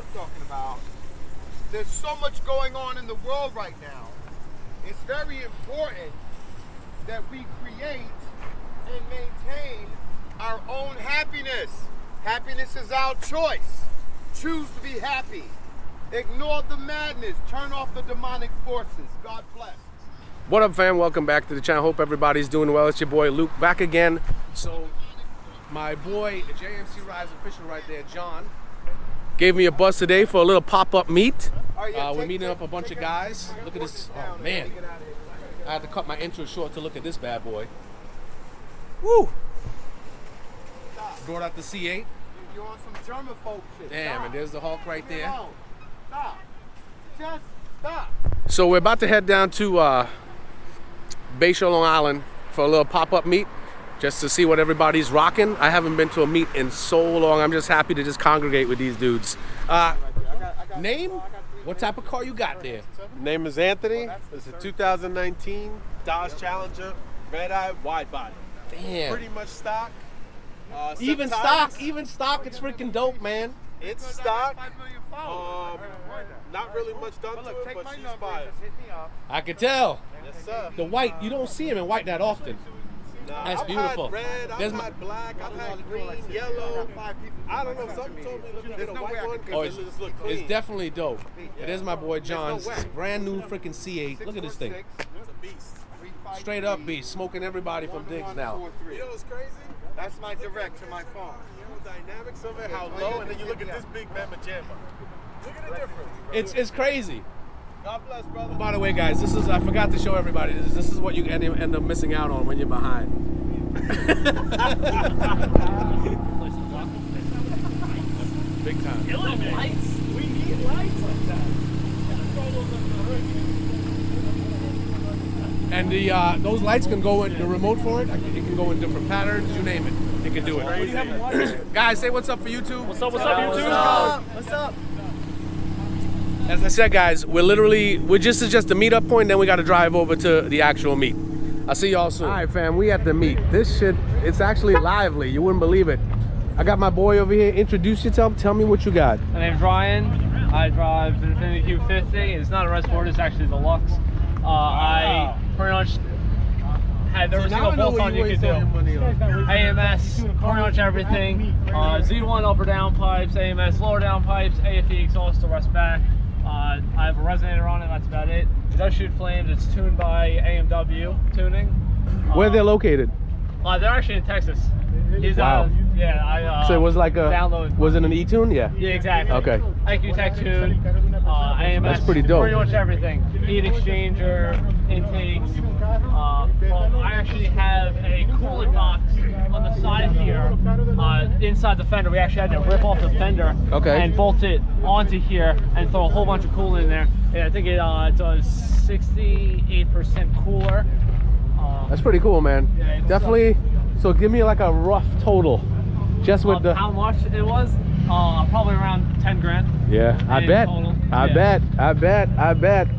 I'm talking about. There's so much going on in the world right now. It's very important that we create and maintain our own happiness. Happiness is our choice. Choose to be happy. Ignore the madness. Turn off the demonic forces. God bless. What up, fam? Welcome back to the channel. Hope everybody's doing well. It's your boy Luke back again. So my boy JMC Rise official right there, John, gave me a buzz today for a little pop-up meet. We're meeting up a bunch of guys. Look at this. Oh man, I had to cut my intro short to look at this bad boy. Woo! Brought out the C8. You're on some German folk shit. Damn, Stop. and there's the Hulk right there. Stop. Just stop. So we're about to head down to Bayshore, Long Island for a little pop-up meet, just to see what everybody's rocking. I haven't been to a meet in so long. I'm just happy to just congregate with these dudes. Name? What type of car you got there? Name is Anthony. It's a 2019 Dodge Challenger, red-eye, wide body. Damn. Pretty much stock. Even stock, it's freaking dope, man. It's stock. Not really much done to it, but she's fire. I could tell. Yes, sir. The white, you don't see him in white that often. Nah, That's beautiful. I've had red, I've had black, I've had green, yellow. I don't know, something told me let me get a white one because it just look clean. It's definitely dope. It is my boy John's brand new freaking C8. Look at this thing. It's a beast. Straight up beast, smoking everybody from digs now. You know what's crazy? That's my direct to my phone. The dynamics of it, how low, and then you look at this big mamma jamma. Look at the difference. It's crazy. God bless, brother. By the way, guys, I forgot to show everybody. This is what you end up missing out on when you're behind. Big time. Lights. We need lights like that. And those lights can go in the remote for it. It can go in different patterns. You name it, it can do it. What do you have in watch? Guys, say what's up for YouTube. What's up, YouTube? What's up? As I said, guys, this is just the meetup point, then we got to drive over to the actual meet. I'll see y'all soon. All right, fam, we at the meet. This shit, it's actually lively. You wouldn't believe it. I got my boy over here. Introduce yourself. Tell me what you got. My name's Ryan. I drive the Infiniti Q50. It's not a Red Sport, it's actually the Lux. I pretty much had every single bolt-on you could do. AMS, pretty much everything. Z1 up or down pipes, AMS lower down pipes, AFE exhaust to rest back. I have a resonator on it, that's about it. It does shoot flames, it's tuned by AMW tuning. Where they're located? They're actually in Texas. Wow. So it was like download. Was it an E-tune? Yeah. Yeah, exactly. Okay. IQ Tech tune, AMS. That's pretty dope. Pretty much everything. Heat exchanger, intakes. I actually have a coolant box on the side here, inside the fender. We actually had to rip off the fender and bolt it onto here and throw a whole bunch of coolant in there. Yeah, I think it does 68% cooler. That's pretty cool, man. Yeah, definitely. So give me like a rough total, just with the. How much it was? Probably around 10 grand. Yeah, I bet. Total. I bet.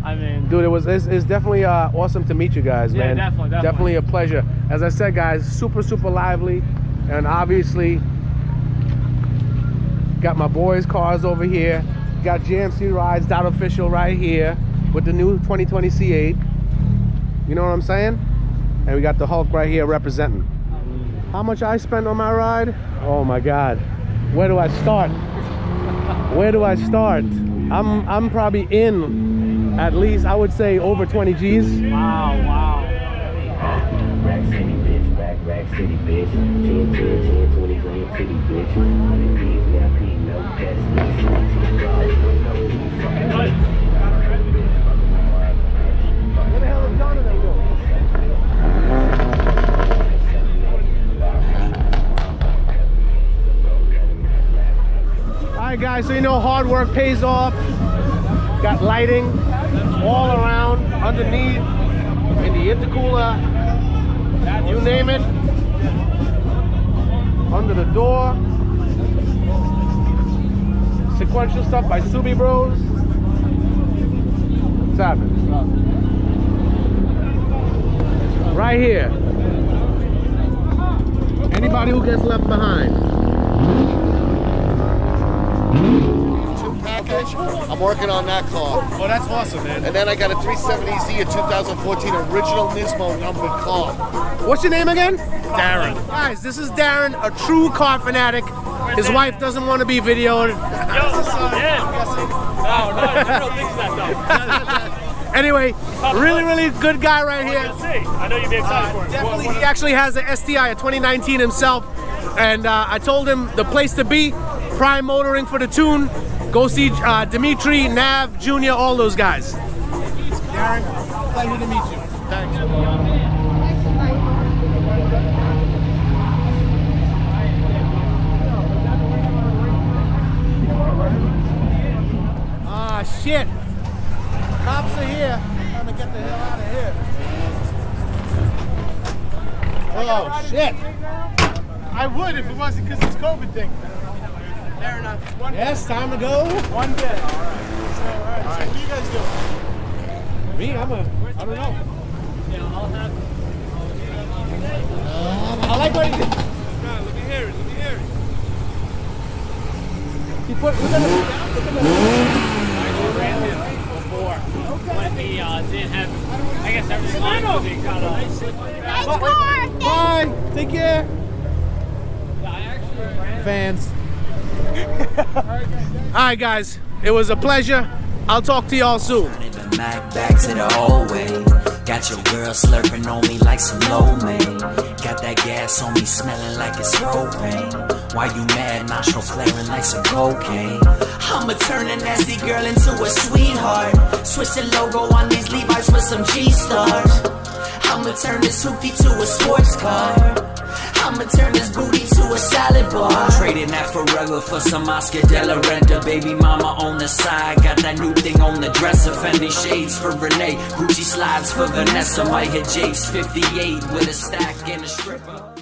I mean, dude, it's definitely awesome to meet you guys, man. Definitely a pleasure. As I said, guys, super lively, and obviously got my boys' cars over here. Got JMC Rides official right here with the new 2020 C8. You know what I'm saying? And we got the Hulk right here representing. How much I spent on my ride? Oh my God. Where do I start? Where do I start? I'm probably in at least, I would say, over 20 G's. Wow. Rack City bitch, rack city bitch. 10, 20 grand city bitch. No What the hell is Donovan doing? Alright guys, so you know hard work pays off. Got lighting all around, underneath, in the intercooler, you name it. Under the door. Sequential stuff by Subi Bros. What's happening? Right here. Anybody who gets left behind. I'm working on that car. Oh, that's awesome, man. And then I got a 370Z, a 2014 original Nismo numbered car. What's your name again? Darren. Guys, this is Darren, a true car fanatic. His wife doesn't want to be videoed. No, I don't think that Anyway, really good guy right here. though. I know you'd be excited for it. Definitely, he actually has an STI, a 2019 himself. And I told him the place to be, Prime Motoring for the tune. Go see Dimitri, Nav, Junior, all those guys. Darren, pleasure to meet you. Thanks. Ah, shit. Cops are here. Trying to get the hell out of here. Oh, shit. I would if it wasn't because it's COVID thing. Fair enough. Yes, time to go. One day. All right. So what do you guys do? Me, I don't know. I like what he did. Let me hear it. He put, we're gonna Before, when he didn't have, I guess everything on because he got Bye. Take care. Fans. Alright guys, it was a pleasure. I'll talk to y'all soon. Back to the old way. Got your girl slurping on me like some low man. Got that gas on me smelling like it's propane. Why you mad? Nostril flaring like some cocaine. I'ma turn a nasty girl into a sweetheart. Switch the logo on these Levi's for some G-stars. I'ma turn this hoopty to a sports car. I'ma turn this booty to a salad bar. Trading that Forever for some Oscar De La Renta. Baby mama on the side. Got that new thing on the dresser. Fendi shades for Renee. Gucci slides for Vanessa. Might hit Jake's 58 with a stack and a stripper.